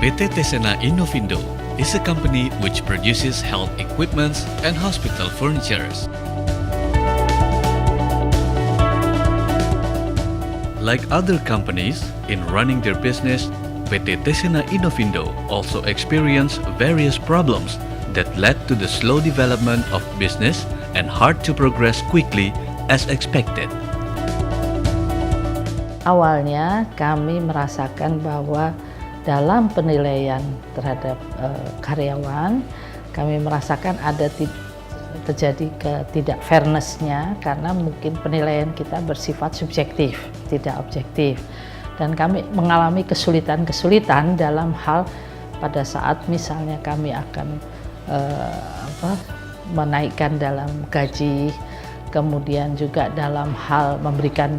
PT Tesena Innovindo is a company which produces health equipments and hospital furnitures. Like other companies, in running their business, PT Tesena Innovindo also experienced various problems that led to the slow development of business and hard to progress quickly as expected. Awalnya kami merasakan bahwa dalam penilaian terhadap karyawan, kami merasakan ada terjadi tidak fairness-nya karena mungkin penilaian kita bersifat subjektif, tidak objektif. Dan kami mengalami kesulitan-kesulitan dalam hal pada saat misalnya kami akan menaikkan dalam gaji, kemudian juga dalam hal memberikan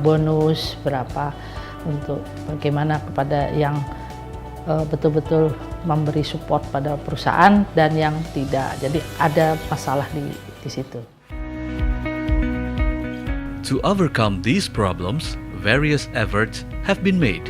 bonus berapa untuk bagaimana kepada yang betul-betul memberi support pada perusahaan dan yang tidak. Jadi ada masalah di situ. To overcome these problems, various efforts have been made.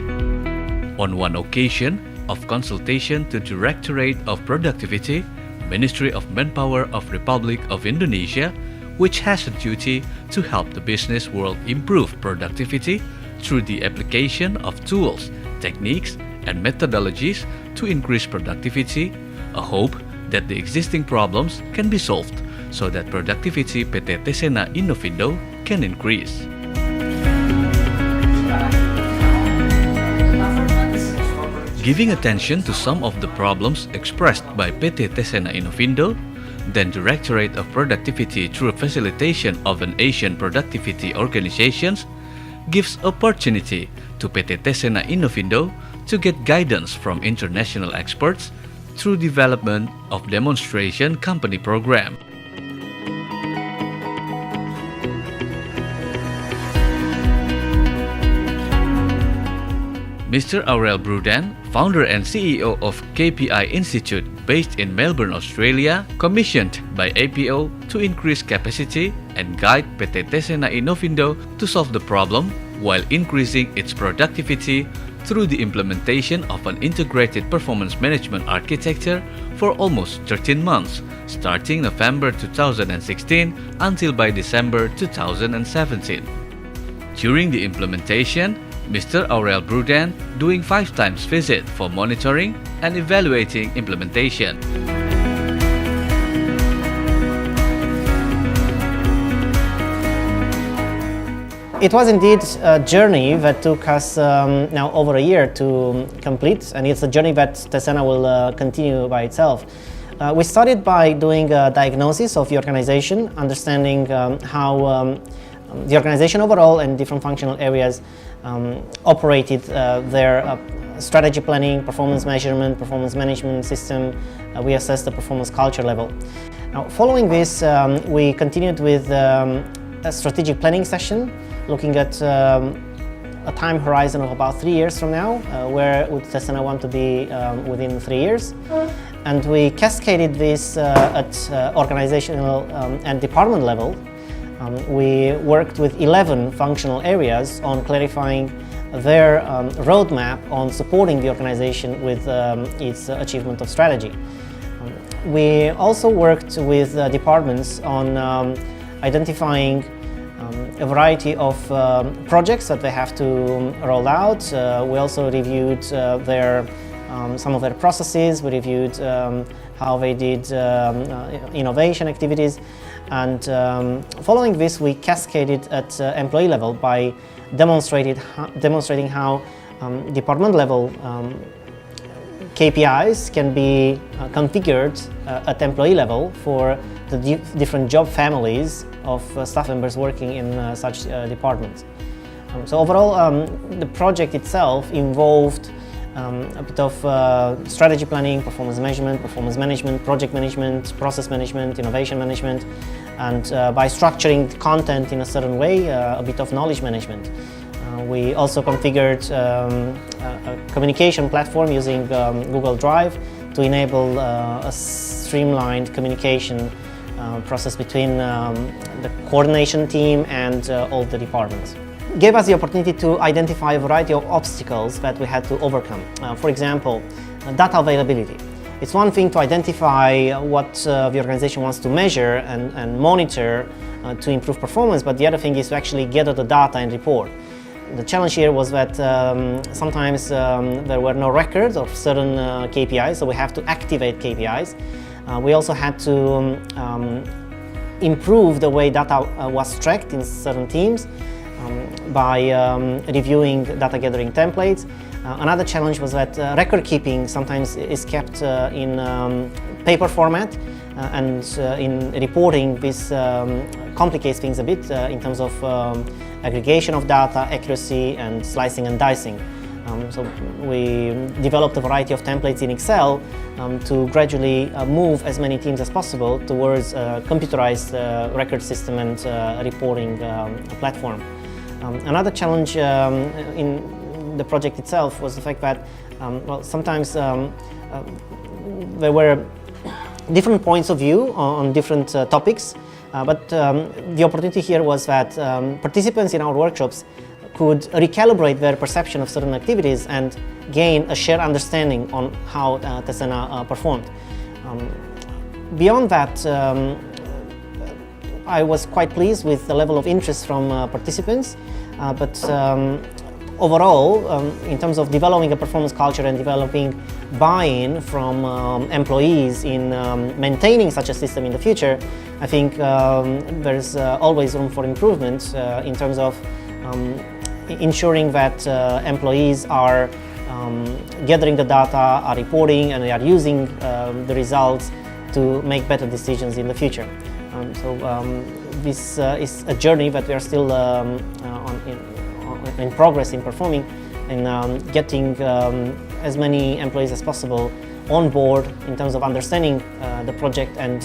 On one occasion of consultation to Directorate of Productivity, Ministry of Manpower of Republic of Indonesia, which has a duty to help the business world improve productivity through the application of tools, techniques, and methodologies to increase productivity, a hope that the existing problems can be solved so that productivity PT Tesena Innovindo can increase. Giving attention to some of the problems expressed by PT Tesena Innovindo, then Directorate of Productivity through facilitation of an Asian productivity organizations gives opportunity to PT Tesena Innovindo to get guidance from international experts through development of demonstration company program. Mr. Aurel Brudan, founder and CEO of KPI Institute based in Melbourne, Australia, commissioned by APO to increase capacity and guide PT Tesena Innovindo to solve the problem while increasing its productivity through the implementation of an integrated performance management architecture for almost 13 months, starting November 2016 until by December 2017. During the implementation, Mr. Aurel Brudan doing 5 times visit for monitoring and evaluating implementation. It was indeed a journey that took us now over a year to complete, and it's a journey that Tesena will continue by itself. We started by doing a diagnosis of the organization, understanding how the organization overall and different functional areas operated their strategy planning, performance measurement, performance management system. We assessed the performance culture level. Now, following this, we continued with a strategic planning session, looking at a time horizon of about 3 years from now, where would Tesena want to be within 3 years. And we cascaded this at organizational and department level. We worked with 11 functional areas on clarifying their roadmap on supporting the organization with its achievement of strategy. We also worked with departments on identifying a variety of projects that they have to roll out. We also reviewed some of their processes. We reviewed how they did innovation activities. And following this, we cascaded at employee level by demonstrating how department level KPIs can be configured at employee level for the different job families of staff members working in such departments. So overall, the project itself involved a bit of strategy planning, performance management, project management, process management, innovation management, and by structuring the content in a certain way, a bit of knowledge management. We also configured a communication platform using Google Drive to enable a streamlined communication process between the coordination team and all the departments. Gave us the opportunity to identify a variety of obstacles that we had to overcome. For example, data availability. It's one thing to identify what the organization wants to measure and monitor to improve performance, but the other thing is to actually gather the data and report. The challenge here was that sometimes there were no records of certain KPIs, so we have to activate KPIs. We also had to improve the way data was tracked in certain teams by reviewing data gathering templates. Another challenge was that record keeping sometimes is kept in paper format, and in reporting this complicates things a bit in terms of aggregation of data, accuracy, and slicing and dicing. So we developed a variety of templates in Excel to gradually move as many teams as possible towards a computerized record system and reporting platform. Another challenge in the project itself was the fact that sometimes there were different points of view on different topics, but the opportunity here was that participants in our workshops could recalibrate their perception of certain activities and gain a shared understanding on how Tesena performed. Beyond that, I was quite pleased with the level of interest from participants, but overall, in terms of developing a performance culture and developing buy-in from employees in maintaining such a system in the future, I think there's always room for improvement in terms of ensuring that employees are gathering the data, are reporting, and they are using the results to make better decisions in the future. This is a journey that we are still in progress in performing and getting as many employees as possible on board in terms of understanding the project and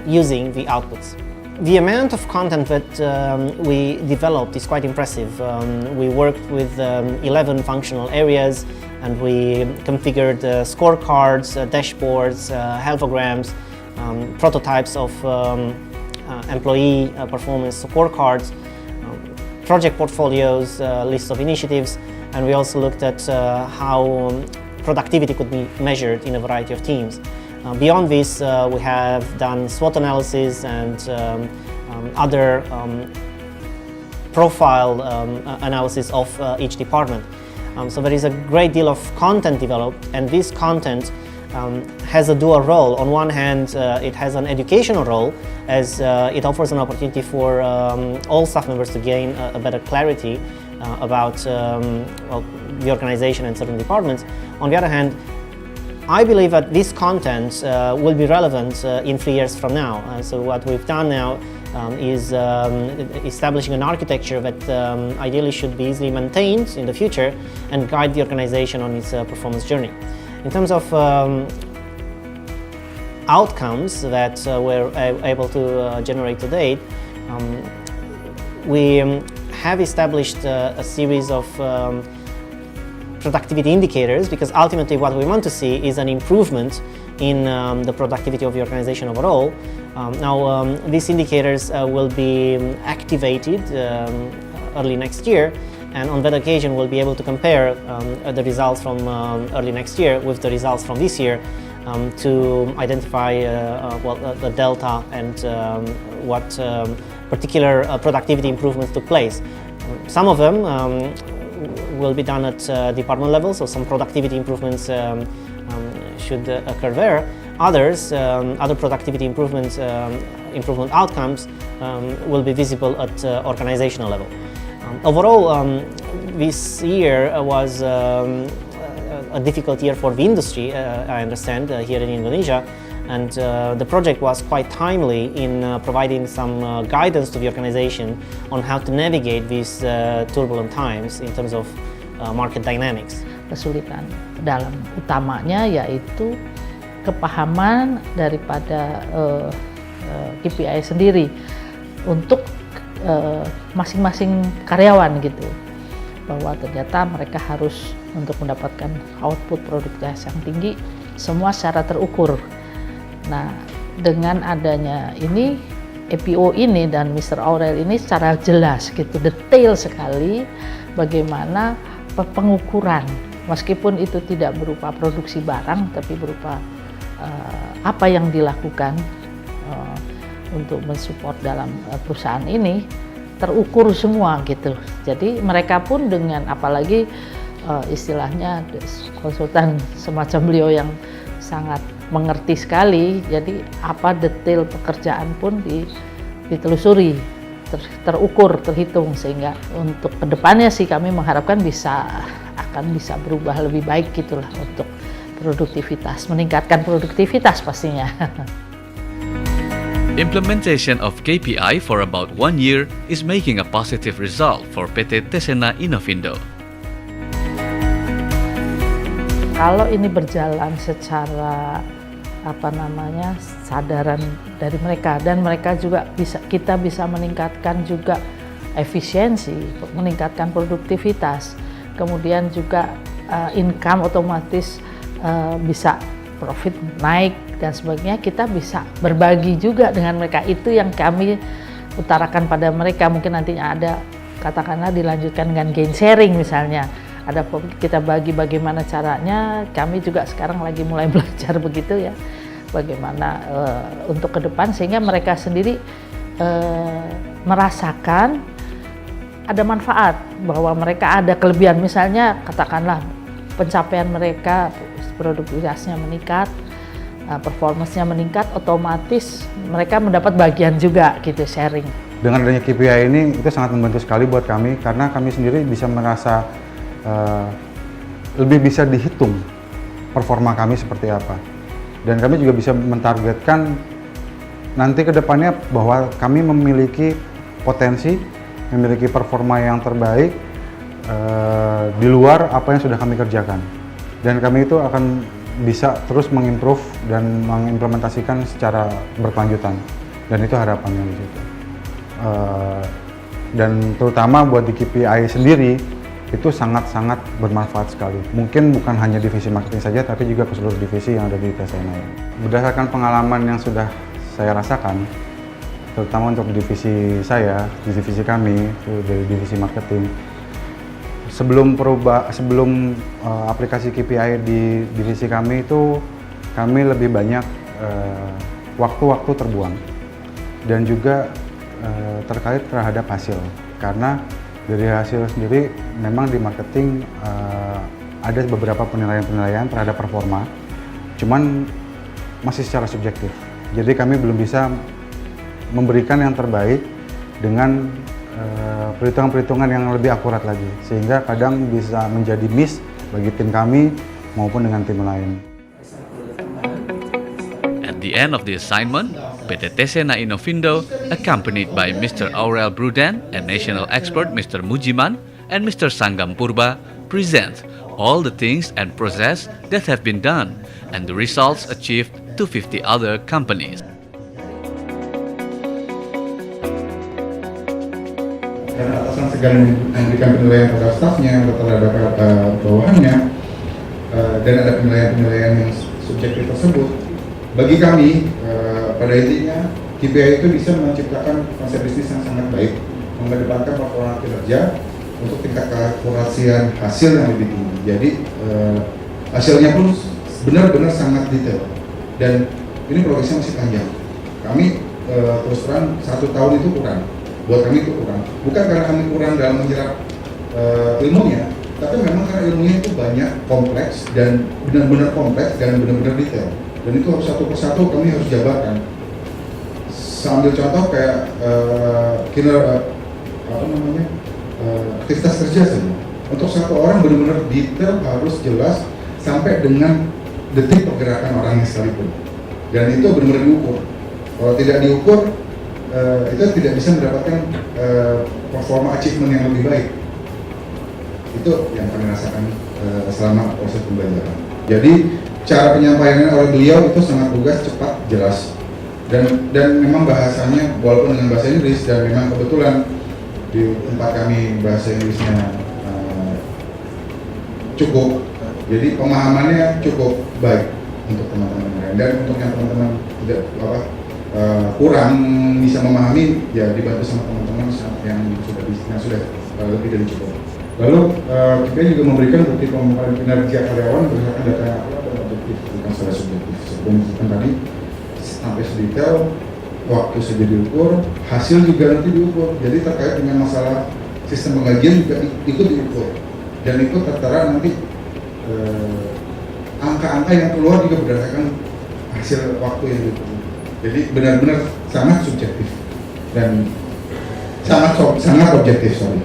using the outputs. The amount of content that we developed is quite impressive. We worked with 11 functional areas, and we configured scorecards, dashboards, helpograms, prototypes of employee performance scorecards, project portfolios, lists of initiatives, and we also looked at how productivity could be measured in a variety of teams. Beyond this, we have done SWOT analysis and other profile analysis of each department. So there is a great deal of content developed, and this content has a dual role. On one hand, it has an educational role, as it offers an opportunity for all staff members to gain a better clarity about the organization and certain departments. On the other hand, I believe that this content will be relevant in 3 years from now. So what we've done now is establishing an architecture that ideally should be easily maintained in the future and guide the organization on its performance journey. In terms of outcomes that we're able to generate to date, we have established a series of productivity indicators, because ultimately what we want to see is an improvement in the productivity of the organization overall. Now, these indicators will be activated early next year, and on that occasion we'll be able to compare the results from early next year with the results from this year to identify the delta and what particular productivity improvements took place. Some of them will be done at department level, so some productivity improvements should occur there. Others, other productivity improvement outcomes will be visible at organizational level. Overall, this year was a difficult year for the industry, I understand, here in Indonesia, and the project was quite timely in providing some guidance to the organization on how to navigate these turbulent times in terms of market dynamics. Kesulitan dalam utamanya yaitu kepahaman daripada KPI sendiri untuk masing-masing karyawan gitu, bahwa ternyata mereka harus untuk mendapatkan output produktivitas yang tinggi semua secara terukur. Nah, dengan adanya ini APO ini dan Mr. Aurel ini secara jelas gitu, detail sekali bagaimana pengukuran meskipun itu tidak berupa produksi barang, tapi berupa apa yang dilakukan untuk mensupport dalam perusahaan ini terukur semua gitu. Jadi mereka pun dengan apalagi istilahnya konsultan semacam beliau yang sangat mengerti sekali, jadi apa detail pekerjaan pun ditelusuri, terukur, terhitung, sehingga untuk kedepannya sih kami mengharapkan akan bisa berubah lebih baik gitulah untuk produktivitas, meningkatkan produktivitas pastinya. Implementation of KPI for about 1 year is making a positive result for PT Tesena Innovindo. Kalau ini berjalan secara sadaran dari mereka, dan mereka juga kita bisa meningkatkan juga efisiensi, meningkatkan produktivitas, kemudian juga income otomatis bisa profit naik dan sebagainya, kita bisa berbagi juga dengan mereka. Itu yang kami utarakan pada mereka. Mungkin nantinya ada, katakanlah dilanjutkan dengan gain sharing misalnya, ada kita bagi bagaimana caranya. Kami juga sekarang lagi mulai belajar begitu ya, bagaimana untuk ke depan, sehingga mereka sendiri merasakan ada manfaat, bahwa mereka ada kelebihan. Misalnya katakanlah pencapaian mereka, produktivitasnya meningkat, performance-nya meningkat, otomatis mereka mendapat bagian juga gitu, sharing. Dengan adanya KPI ini itu sangat membantu sekali buat kami, karena kami sendiri bisa merasa lebih bisa dihitung performa kami seperti apa, dan kami juga bisa mentargetkan nanti ke depannya bahwa kami memiliki potensi, memiliki performa yang terbaik di luar apa yang sudah kami kerjakan, dan kami itu akan bisa terus mengimprove dan mengimplementasikan secara berkelanjutan, dan itu harapannya di situ. Dan terutama buat di KPI sendiri itu sangat-sangat bermanfaat sekali. Mungkin bukan hanya divisi marketing saja, tapi juga ke seluruh divisi yang ada di Tesena ini. Berdasarkan pengalaman yang sudah saya rasakan, terutama untuk divisi saya, di divisi kami, itu dari divisi marketing, sebelum aplikasi KPI di divisi kami itu, kami lebih banyak waktu-waktu terbuang, dan juga terkait terhadap hasil, karena dari hasil sendiri memang di marketing ada beberapa penilaian terhadap performa, cuman masih secara subjektif. Jadi kami belum bisa memberikan yang terbaik dengan perhitungan-perhitungan yang lebih akurat lagi, sehingga kadang bisa menjadi miss bagi tim kami maupun dengan tim lain. At the end of the assignment, PT Tesena Innovindo, accompanied by Mr. Aurel Brudan and national expert Mr. Mujiman and Mr. Sanggam Purba, present all the things and process that have been done and the results achieved to 50 other companies. Karena atasan segala memberikan penilaian pada stafnya atau terhadap bawahannya, dan ada penilaian-penilaian yang subjektif tersebut, bagi kami pada intinya KPI itu bisa menciptakan konsep bisnis yang sangat baik, mengedepankan performa kinerja untuk tingkat keakurasian hasil yang lebih tinggi. Jadi hasilnya pun benar-benar sangat detail, dan ini progresnya masih panjang. Kami terus terang 1 tahun itu kurang. Buat kami itu kurang, bukan karena kami kurang dalam menyerap ilmunya, tapi memang karena ilmunya itu banyak, kompleks, dan benar-benar kompleks dan benar-benar detail, dan itu harus satu persatu kami harus jabarkan. Sambil contoh kayak aktivitas kerja saja, untuk satu orang benar-benar detail, harus jelas sampai dengan detik pergerakan orangnya sekalipun, dan itu benar-benar diukur. Kalau tidak diukur, itu tidak bisa mendapatkan performa achievement yang lebih baik. Itu yang kami rasakan selama proses pembelajaran. Jadi cara penyampaiannya oleh beliau itu sangat lugas, cepat, jelas, dan memang bahasanya walaupun dengan bahasa Inggris, dan memang kebetulan di tempat kami bahasa Inggrisnya cukup, jadi pemahamannya cukup baik untuk teman-teman lain, dan untuk yang teman-teman tidak kurang bisa memahami, ya dibantu sama teman-teman yang sudah lebih dari cukup. Lalu KPI juga memberikan bukti pemaparan kinerja karyawan berdasarkan data yang akurat dan objektif, bukan secara subjektif. Seperti yang disebutkan tadi, sampai sedetail, waktu saja diukur, hasil juga nanti diukur. Jadi terkait dengan masalah sistem penggajian juga ikut diukur, dan itu tertera nanti angka-angka yang keluar juga berdasarkan hasil waktu yang diukur. Jadi benar-benar sangat subjektif dan sangat objektif, sorry.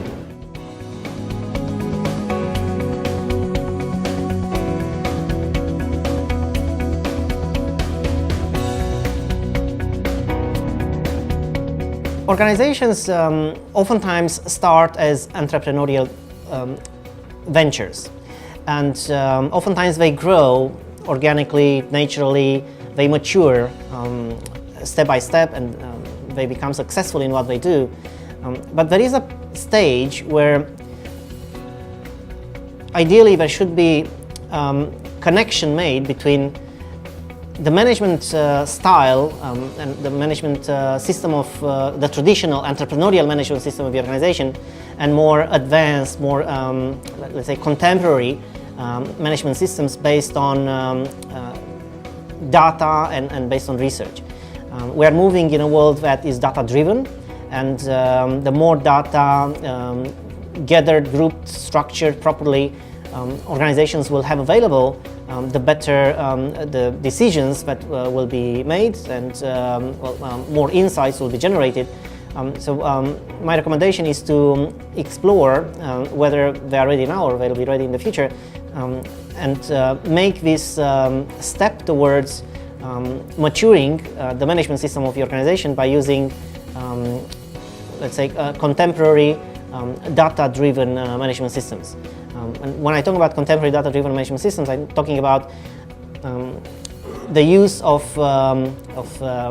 Organizations oftentimes start as entrepreneurial ventures, and oftentimes they grow organically, naturally, they mature step by step, and they become successful in what they do. But there is a stage where ideally there should be connection made between the management style and the management system of the traditional entrepreneurial management system of the organization, and more advanced, more let's say contemporary management systems based on data and based on research. We are moving in a world that is data driven, and the more data gathered, grouped, structured properly organizations will have available, the better the decisions that will be made, and more insights will be generated. So my recommendation is to explore whether they are ready now or they will be ready in the future, and make this step towards maturing the management system of the organization by using, let's say, contemporary data-driven management systems. And when I talk about contemporary data-driven management systems, I'm talking about the use of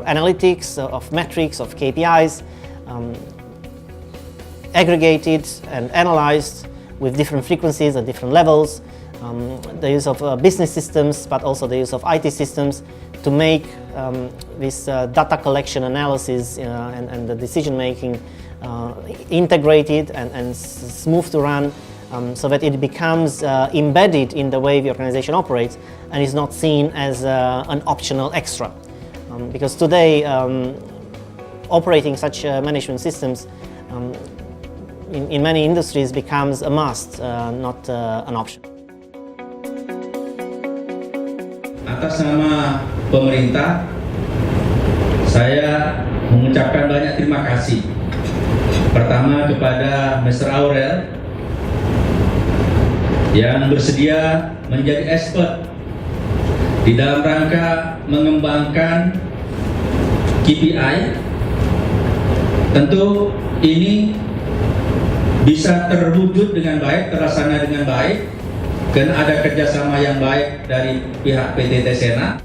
analytics, of metrics, of KPIs, aggregated and analyzed with different frequencies at different levels, the use of business systems, but also the use of IT systems to make this data collection, analysis, and the decision making integrated and smooth to run, so that it becomes embedded in the way the organization operates and is not seen as an optional extra. Because today, operating such management systems in many industries becomes a must, not an option. Atas nama pemerintah, saya mengucapkan banyak terima kasih. Pertama kepada Mr. Aurel yang bersedia menjadi expert di dalam rangka mengembangkan KPI. Tentu ini bisa terwujud dengan baik, terlaksana dengan baik, dan ada kerjasama yang baik dari pihak PT Tesena.